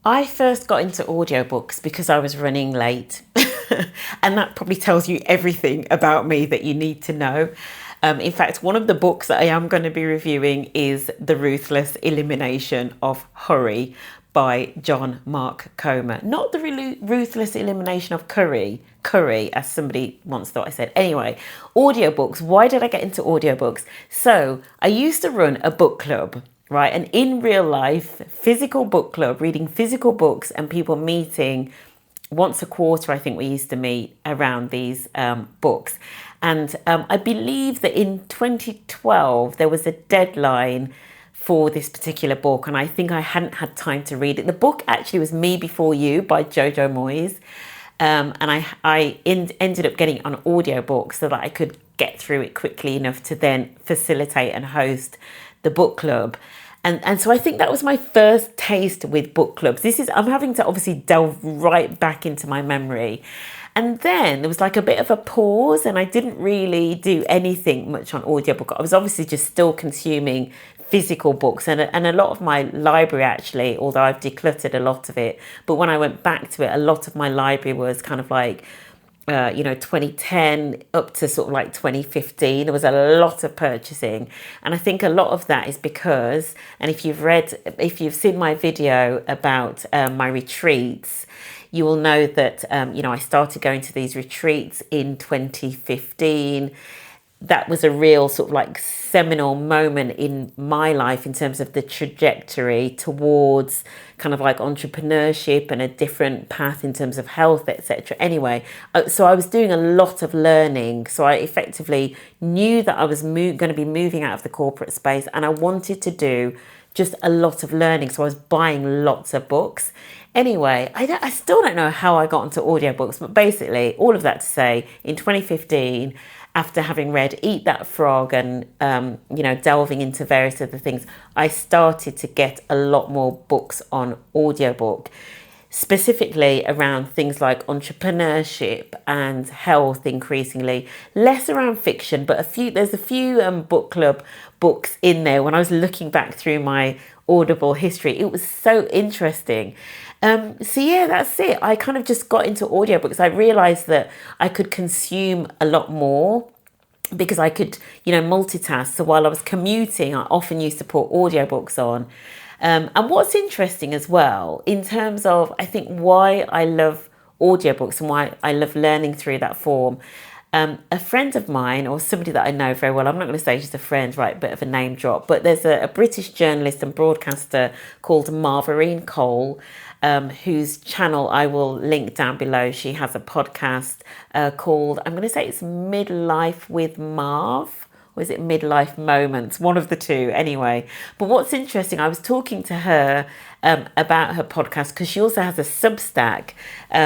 I first got into audiobooks because I was running late. And that probably tells you everything about me that you need to know. In fact, one of the books that I am going to be reviewing is The Ruthless Elimination of Hurry by John Mark Comer. Not the Ruthless Elimination of Curry, as somebody once thought I said. Anyway, audiobooks. Why did I get into audiobooks? So I used to run a book club, right? And in real life, physical book club, reading physical books and people meeting once a quarter. I think we used to meet around these books. And I believe that in 2012, there was a deadline for this particular book. And I think I hadn't had time to read it. The book actually was Me Before You by Jojo Moyes. And I ended up getting it on audiobook so that I could get through it quickly enough to then facilitate and host the book club. And so I think that was my first taste with book clubs. I'm having to obviously delve right back into my memory. And then there was like a bit of a pause and I didn't really do anything much on audiobook. I was obviously just still consuming physical books and a lot of my library actually, although I've decluttered a lot of it. But when I went back to it, a lot of my library was kind of like 2010 up to sort of like 2015. There was a lot of purchasing, and I think a lot of that is because, and if you've seen my video about my retreats, you will know that I started going to these retreats in 2015. That was a real sort of like seminal moment in my life in terms of the trajectory towards kind of like entrepreneurship and a different path in terms of health, etc. Anyway, so I was doing a lot of learning. So I effectively knew that I was going to be moving out of the corporate space and I wanted to do just a lot of learning. So I was buying lots of books. Anyway, I still don't know how I got into audiobooks, but basically all of that to say, in 2015, after having read Eat That Frog and, delving into various other things, I started to get a lot more books on audiobook, specifically around things like entrepreneurship and health increasingly, less around fiction, but there's a few book club books in there. When I was looking back through my Audible history, it was so interesting. So yeah, that's it. I kind of just got into audiobooks. I realized that I could consume a lot more because I could, multitask. So while I was commuting, I often used to put audiobooks on. And what's interesting as well, in terms of, I think, why I love audiobooks and why I love learning through that form. A friend of mine, or somebody that I know very well, I'm not going to say she's a friend, right, bit of a name drop, but there's a British journalist and broadcaster called Marverine Cole, whose channel I will link down below. She has a podcast called, I'm going to say it's Midlife with Marv, or is it Midlife Moments? One of the two, anyway. But what's interesting, I was talking to her about her podcast because she also has a Substack,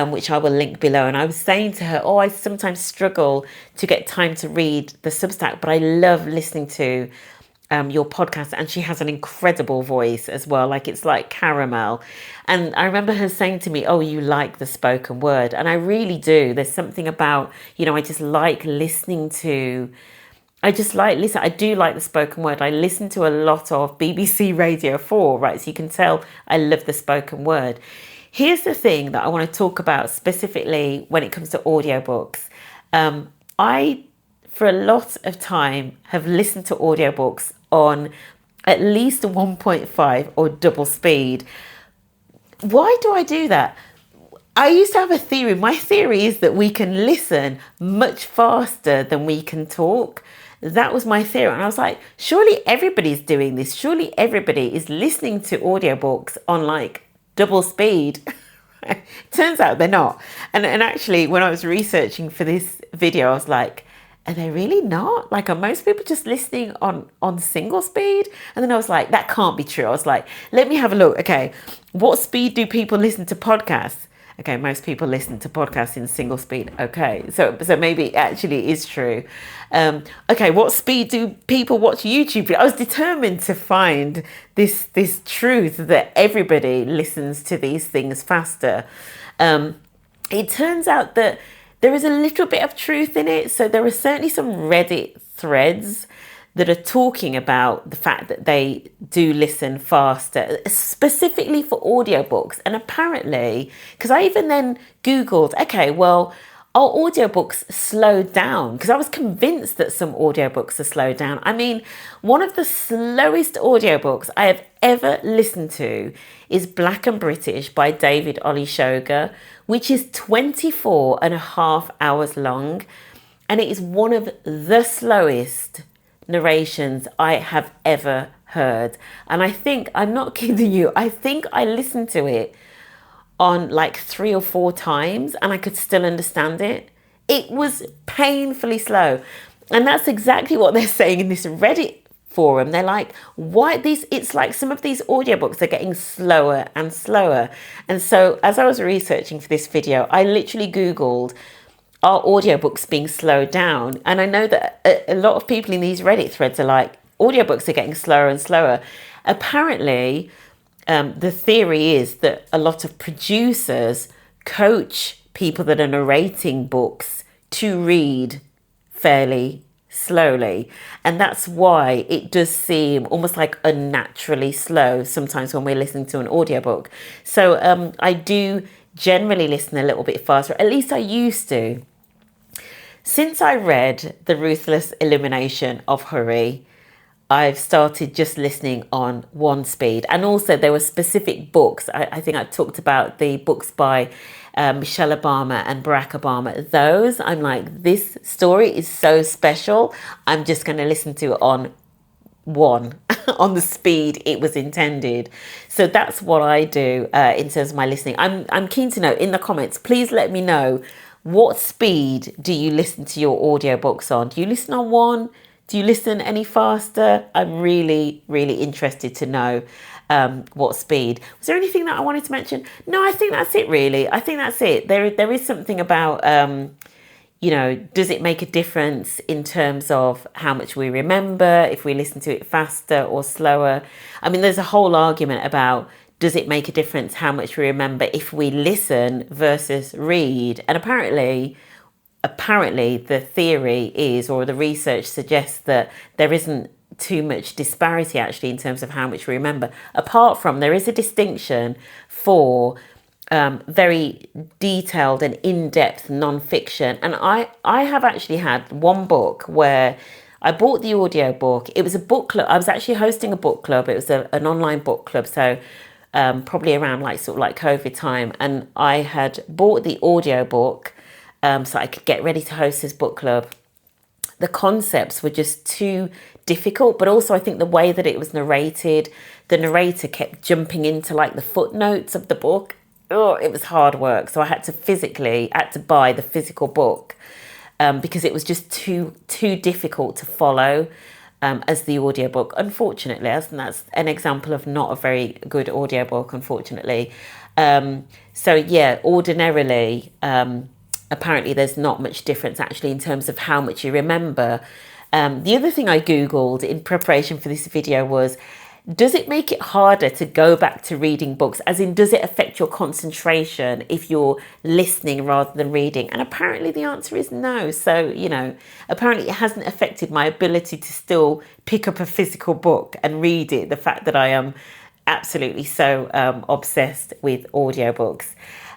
which I will link below. And I was saying to her, I sometimes struggle to get time to read the Substack, but I love listening to your podcast. And she has an incredible voice as well. Like, it's like caramel. And I remember her saying to me, you like the spoken word. And I really do. There's something about, I just like listening to... I do like the spoken word. I listen to a lot of BBC Radio 4, right? So you can tell I love the spoken word. Here's the thing that I want to talk about specifically when it comes to audiobooks. I, for a lot of time, have listened to audiobooks on at least 1.5 or double speed. Why do I do that? I used to have a theory. My theory is that we can listen much faster than we can talk. That was my theory. And I was like, surely everybody's doing this. Surely everybody is listening to audiobooks on like double speed. Turns out they're not. And actually, when I was researching for this video, I was like, are they really not? Like, are most people just listening on single speed? And then I was like, that can't be true. I was like, let me have a look. Okay, what speed do people listen to podcasts? Okay, most people listen to podcasts in single speed. Okay, so maybe it actually is true. Okay, what speed do people watch YouTube? I was determined to find this truth that everybody listens to these things faster. It turns out that there is a little bit of truth in it. So there are certainly some Reddit threads that are talking about the fact that they do listen faster, specifically for audiobooks. And apparently, because I even then Googled, okay, well, are audiobooks slowed down? Because I was convinced that some audiobooks are slowed down. I mean, one of the slowest audiobooks I have ever listened to is Black and British by David Olishoga, which is 24 and a half hours long. And it is one of the slowest narrations I have ever heard. And I think, I'm not kidding you, I think I listened to it on like 3 or 4 times and I could still understand it. It was painfully slow. And that's exactly what they're saying in this Reddit forum. They're like, why these, it's like some of these audiobooks are getting slower and slower. And so as I was researching for this video, I literally Googled, are audiobooks being slowed down? And I know that a lot of people in these Reddit threads are like, audiobooks are getting slower and slower. Apparently, the theory is that a lot of producers coach people that are narrating books to read fairly slowly. And that's why it does seem almost like unnaturally slow sometimes when we're listening to an audiobook. So I do generally listen a little bit faster, at least I used to. Since I read The Ruthless Elimination of Hurry, I've started just listening on one speed. And also there were specific books. I think I talked about the books by Michelle Obama and Barack Obama. Those, I'm like, this story is so special. I'm just going to listen to it on one, on the speed it was intended. So that's what I do in terms of my listening. I'm keen to know in the comments, please let me know, what speed do you listen to your audiobooks on? Do you listen on one? Do you listen any faster? I'm really, really interested to know what speed. Was there anything that I wanted to mention? No, I think that's it really. I think that's it. There is something about, you know, does it make a difference in terms of how much we remember if we listen to it faster or slower? I mean, there's a whole argument about, does it make a difference how much we remember if we listen versus read? And apparently the theory is, or the research suggests, that there isn't too much disparity actually in terms of how much we remember, apart from there is a distinction for very detailed and in-depth non-fiction. And I have actually had one book where I bought the audiobook. It was a book club. I was actually hosting a book club. It was an online book club, so probably around like sort of like COVID time, and I had bought the audiobook so I could get ready to host this book club. The concepts were just too difficult, but also I think the way that it was narrated, the narrator kept jumping into like the footnotes of the book. Oh, it was hard work. So I had to buy the physical book because it was just too difficult to follow as the audiobook, unfortunately. And that's an example of not a very good audiobook, unfortunately. So yeah, ordinarily, apparently there's not much difference actually in terms of how much you remember. The other thing I Googled in preparation for this video was, does it make it harder to go back to reading books? As in, does it affect your concentration if you're listening rather than reading? And apparently the answer is no. So, you know, apparently it hasn't affected my ability to still pick up a physical book and read it. The fact that I am absolutely so obsessed with audiobooks.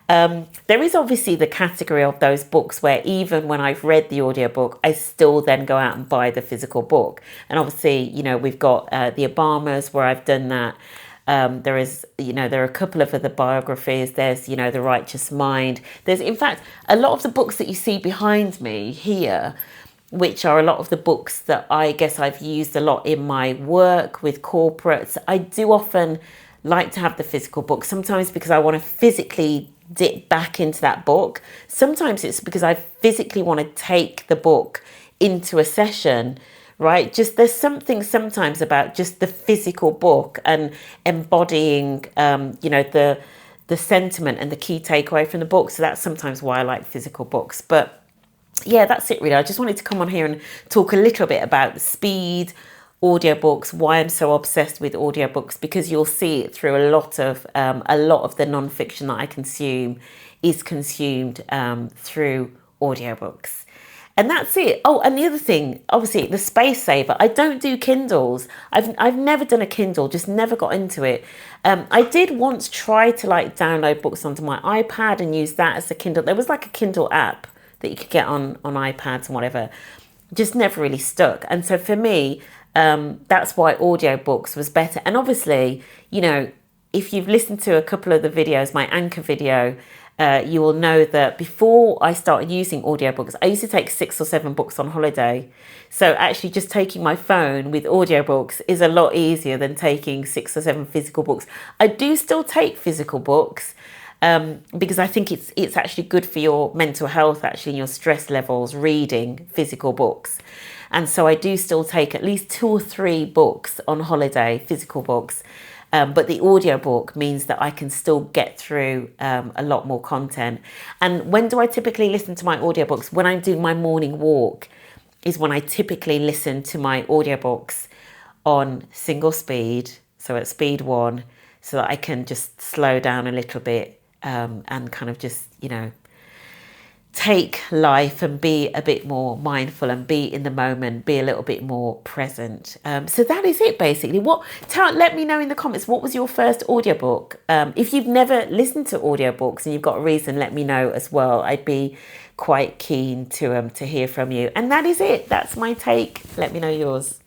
There is obviously the category of those books where even when I've read the audiobook, I still then go out and buy the physical book. And obviously, you know, we've got the Obamas where I've done that. There is, you know, there are a couple of other biographies. There's, you know, The Righteous Mind. There's, in fact, a lot of the books that you see behind me here, which are a lot of the books that I guess I've used a lot in my work with corporates. I do often like to have the physical book, sometimes because I want to physically dip back into that book. Sometimes it's because I physically want to take the book into a session, right? Just there's something sometimes about just the physical book and embodying, you know, the sentiment and the key takeaway from the book. So that's sometimes why I like physical books. But yeah, that's it really. I just wanted to come on here and talk a little bit about the speed, audiobooks, why I'm so obsessed with audiobooks, because you'll see it through a lot of the non-fiction that I consume is consumed through audiobooks. And that's it. Oh, and the other thing, obviously, the space saver. I don't do Kindles. I've never done a Kindle, just never got into it. I did once try to like download books onto my iPad and use that as a Kindle. There was like a Kindle app that you could get on iPads and whatever. Just never really stuck. And so for me, that's why audiobooks was better. And obviously, you know, if you've listened to a couple of the videos, my Anchor video, you will know that before I started using audiobooks, I used to take 6 or 7 books on holiday. So actually just taking my phone with audiobooks is a lot easier than taking 6 or 7 physical books. I do still take physical books because I think it's actually good for your mental health, actually, your stress levels, reading physical books. And so I do still take at least 2 or 3 books on holiday, physical books. But the audiobook means that I can still get through a lot more content. And when do I typically listen to my audiobooks? When I'm doing my morning walk is when I typically listen to my audiobooks on single speed, so at speed 1, so that I can just slow down a little bit and kind of just, you know, take life and be a bit more mindful and be in the moment, be a little bit more present. So that is it basically. Let me know in the comments, what was your first audiobook? If you've never listened to audiobooks and you've got a reason, let me know as well. I'd be quite keen to hear from you. And that is it. That's my take. Let me know yours.